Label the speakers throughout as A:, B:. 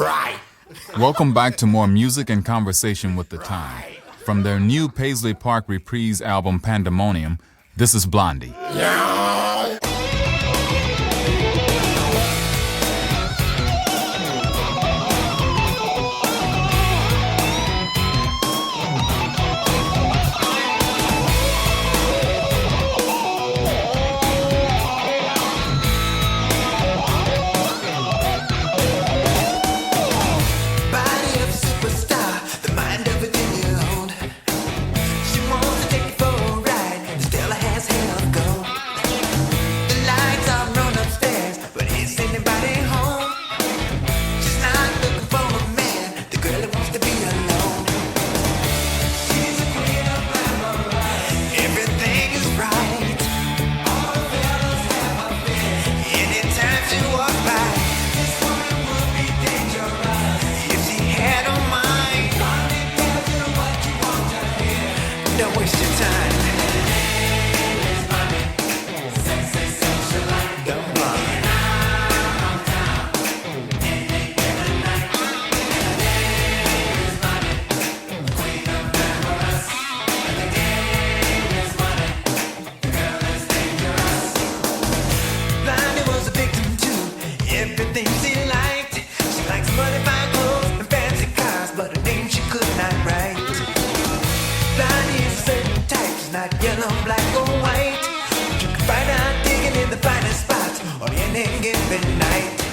A: Right.
B: Welcome back to more music and conversation with the time. From their new Paisley Park Reprise album Pandemonium, this is Blondie.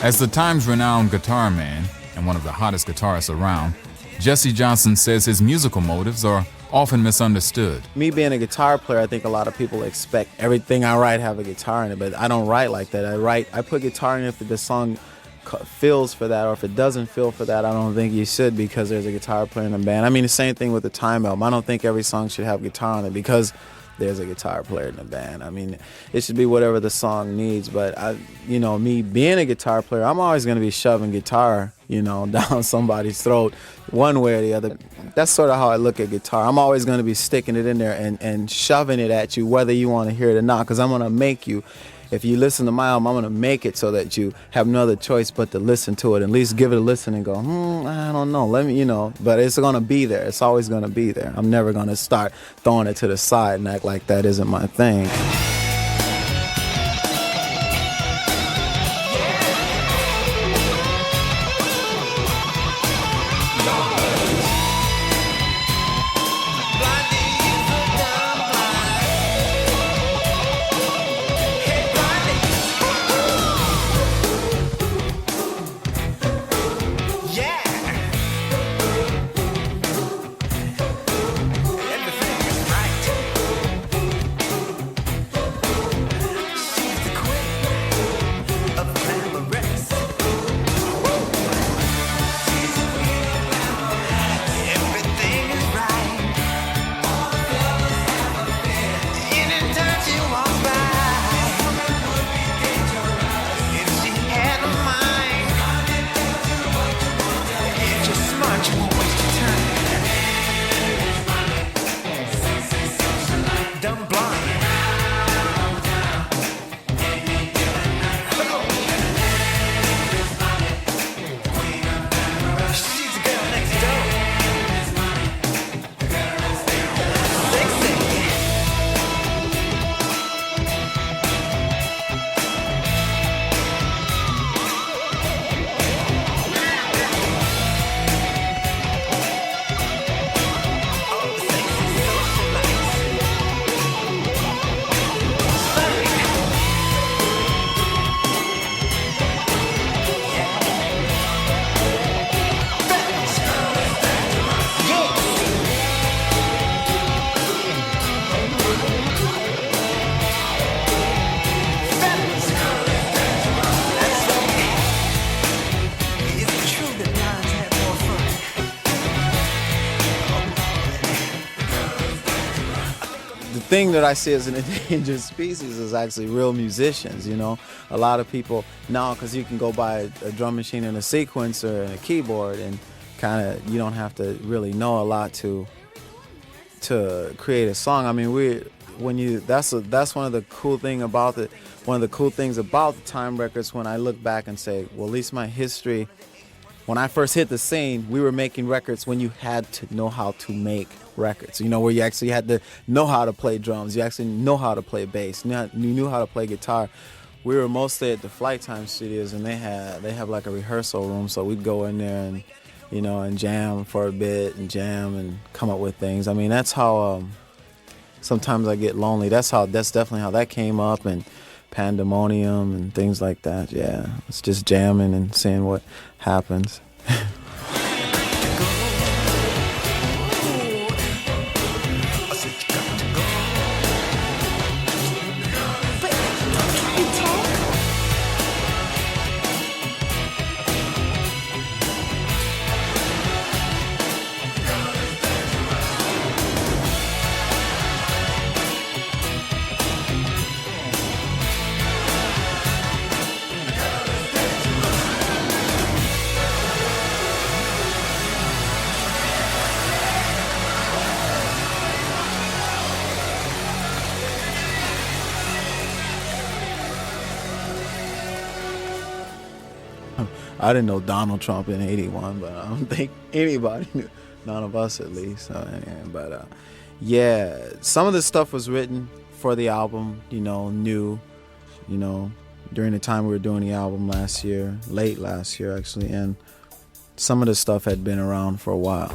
B: As the Times renowned guitar man and one of the hottest guitarists around, Jesse Johnson says his musical motives are often misunderstood.
C: Me being a guitar player, I think a lot of people expect everything I write have a guitar in it, but I don't write like that. I put guitar in it if the song feels for that, or if it doesn't feel for that, I don't think you should because there's a guitar player in the band. I mean, the same thing with the Time album. I don't think every song should have guitar on it because there's a guitar player in the band. I mean, it should be whatever the song needs, but me being a guitar player, I'm always going to be shoving guitar, down somebody's throat one way or the other. That's sort of how I look at guitar. I'm always going to be sticking it in there and shoving it at you whether you want to hear it or not, because I'm going to make you. If you listen to my album, I'm going to make it so that you have no other choice but to listen to it. At least give it a listen and go, I don't know. Let me, but it's going to be there. It's always going to be there. I'm never going to start throwing it to the side and act like that isn't my thing. thing that I see as an endangered species is actually real musicians, you know. A lot of people now, because you can go buy a drum machine and a sequencer and a keyboard, and kind of you don't have to really know a lot to create a song. I mean, that's one of the cool things about the Time Records, when I look back and say, well, at least my history when I first hit the scene, we were making records when you had to know how to make records. You know, where you actually had to know how to play drums, you actually know how to play bass, you knew how to play guitar. We were mostly at the Flight Time Studios, and they have like a rehearsal room, so we'd go in there and, you know, and jam for a bit and jam and come up with things. I mean, that's how sometimes I get lonely. That's definitely how that came up, and Pandemonium and things like that. Yeah, it's just jamming and seeing what happens. I didn't know Donald Trump in '81, but I don't think anybody knew. None of us, at least. But yeah, some of this stuff was written for the album, you know, new, you know, during the time we were doing the album last year, late last year actually, and some of the stuff had been around for a while.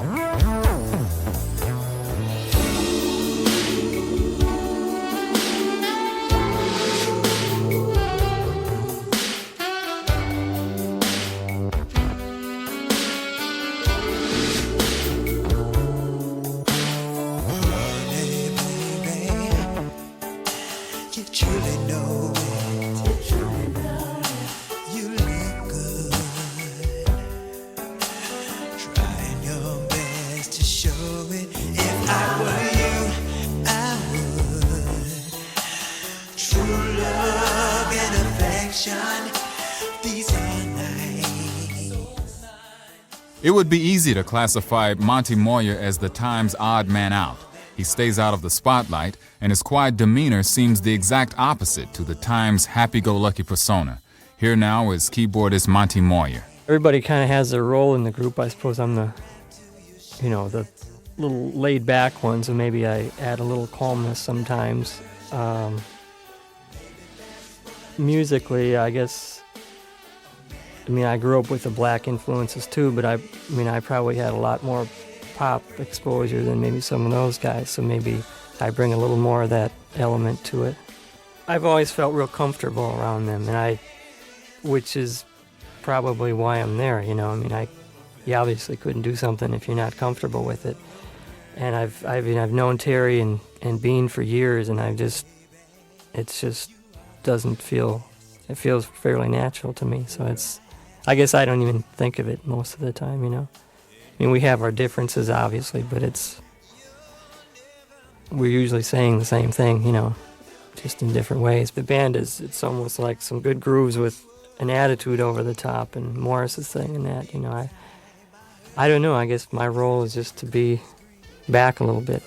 B: It would be easy to classify Monty Moyer as the Times' odd man out. He stays out of the spotlight, and his quiet demeanor seems the exact opposite to the Times' happy-go-lucky persona. Here now is keyboardist Monty Moyer.
A: Everybody kind of has their role in the group. I suppose I'm the little laid-back one, so maybe I add a little calmness sometimes. Musically, I guess, I grew up with the black influences too, but I probably had a lot more pop exposure than maybe some of those guys, so maybe I bring a little more of that element to it. I've always felt real comfortable around them, which is probably why I'm there, you know. You obviously couldn't do something if you're not comfortable with it. And I've known Terry and Bean for years, and it just doesn't feel, it feels fairly natural to me, so I guess I don't even think of it most of the time, you know. We have our differences, obviously, but we're usually saying the same thing, you know, just in different ways. The band it's almost like some good grooves with an attitude over the top, and Morris is saying that, you know. I don't know, I guess my role is just to be back a little bit.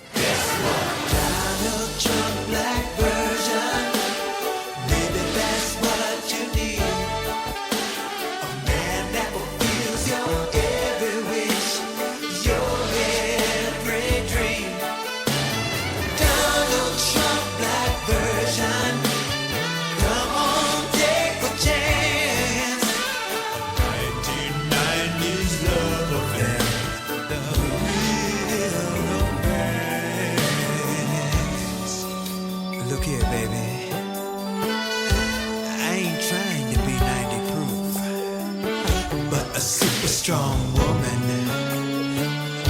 D: Strong woman,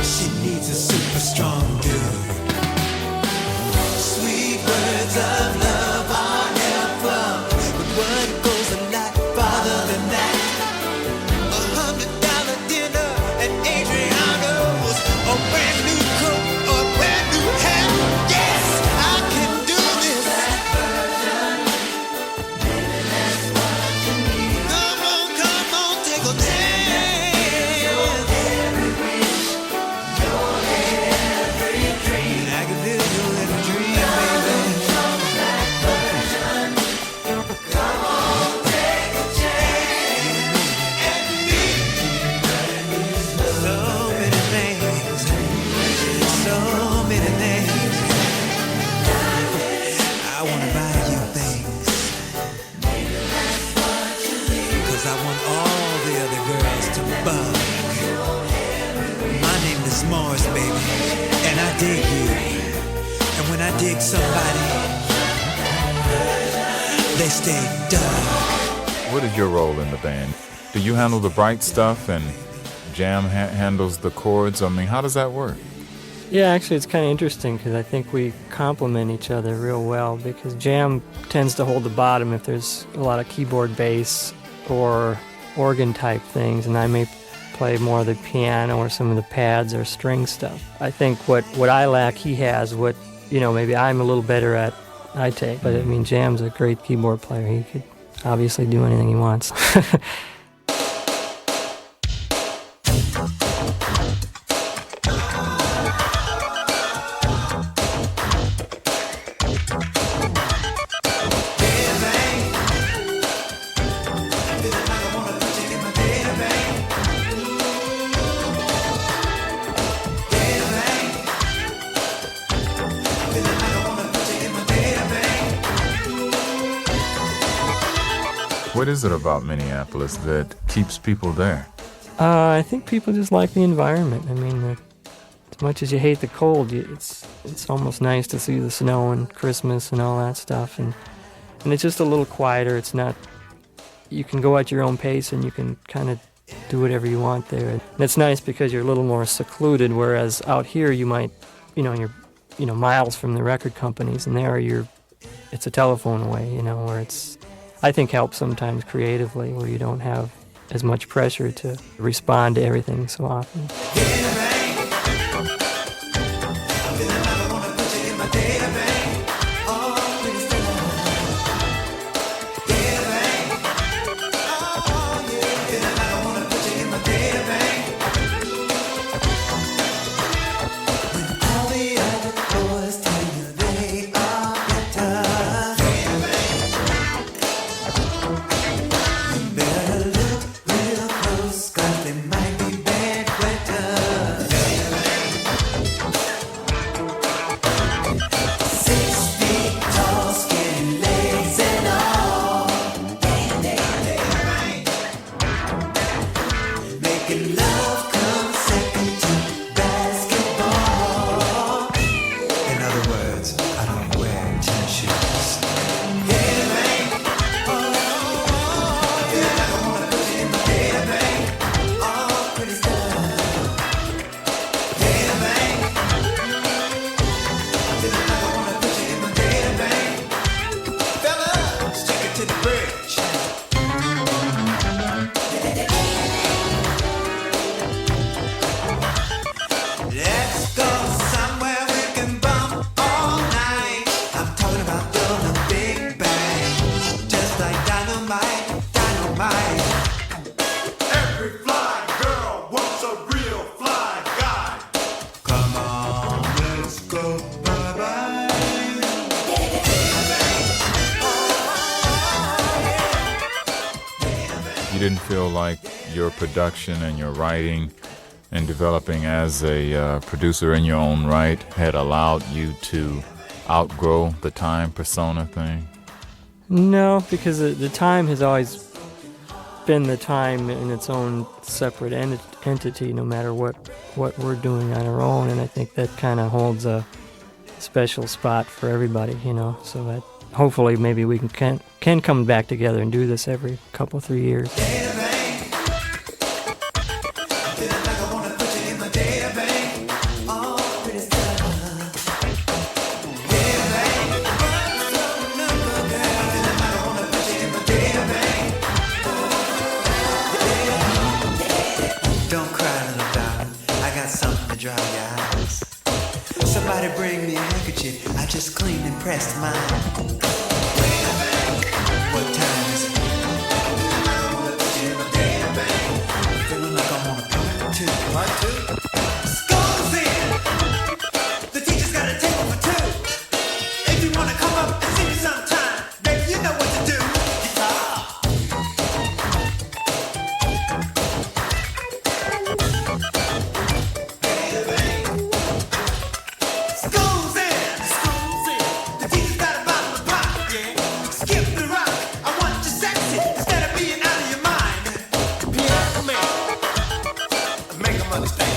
D: she needs a super strong dude. Sweet words of love are helpful, but what goes a lot farther than that? $100 dinner at Adriano's, a brand new coat or a brand new hat. Yes, I can do this. That version, maybe that's what you need. Come on, take a chance. Every wish, your every dig somebody, they stay dark.
B: What is your role in the band? Do you handle the bright stuff and Jam handles the chords? I mean, how does that work?
A: Yeah, actually, it's kind of interesting because I think we complement each other real well because Jam tends to hold the bottom if there's a lot of keyboard bass or organ type things, and I may play more of the piano or some of the pads or string stuff. I think what I lack, he has. What, maybe I'm a little better at, I take. But I mean, Jam's a great keyboard player. He could obviously do anything he wants.
B: What is it about Minneapolis that keeps people there?
A: I think people just like the environment. I mean, as much as you hate the cold, it's almost nice to see the snow and Christmas and all that stuff. And it's just a little quieter. It's not, you can go at your own pace and you can kind of do whatever you want there. And it's nice because you're a little more secluded, whereas out here you might, you're miles from the record companies, and there it's a telephone away, where it's, I think, helps sometimes creatively, where you don't have as much pressure to respond to everything so often.
B: You didn't feel like your production and your writing and developing as a producer in your own right had allowed you to outgrow the Time persona thing?
A: No, because the Time has always been the Time in its own separate entity, no matter what we're doing on our own, and I think that kind of holds a special spot for everybody, so that hopefully maybe we can come back together and do this every couple, 3 years.
D: Don't cry, little darling. I got something to dry your eyes. Somebody bring me a handkerchief. I just cleaned and pressed mine. What time is it? Feeling like I want to part two. Part two? School's in. The teacher's got a table for two. If you want to come up and see me sometime, baby, you know what to do. School's in. School's in. The teacher's got a bottle of pop, yeah. Skip the rock. I want you sexy instead of being out of your mind. Piano man. Make them understand.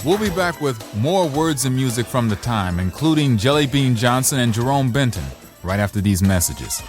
B: We'll be back with more words and music from the time, including Jelly Bean Johnson and Jerome Benton, right after these messages.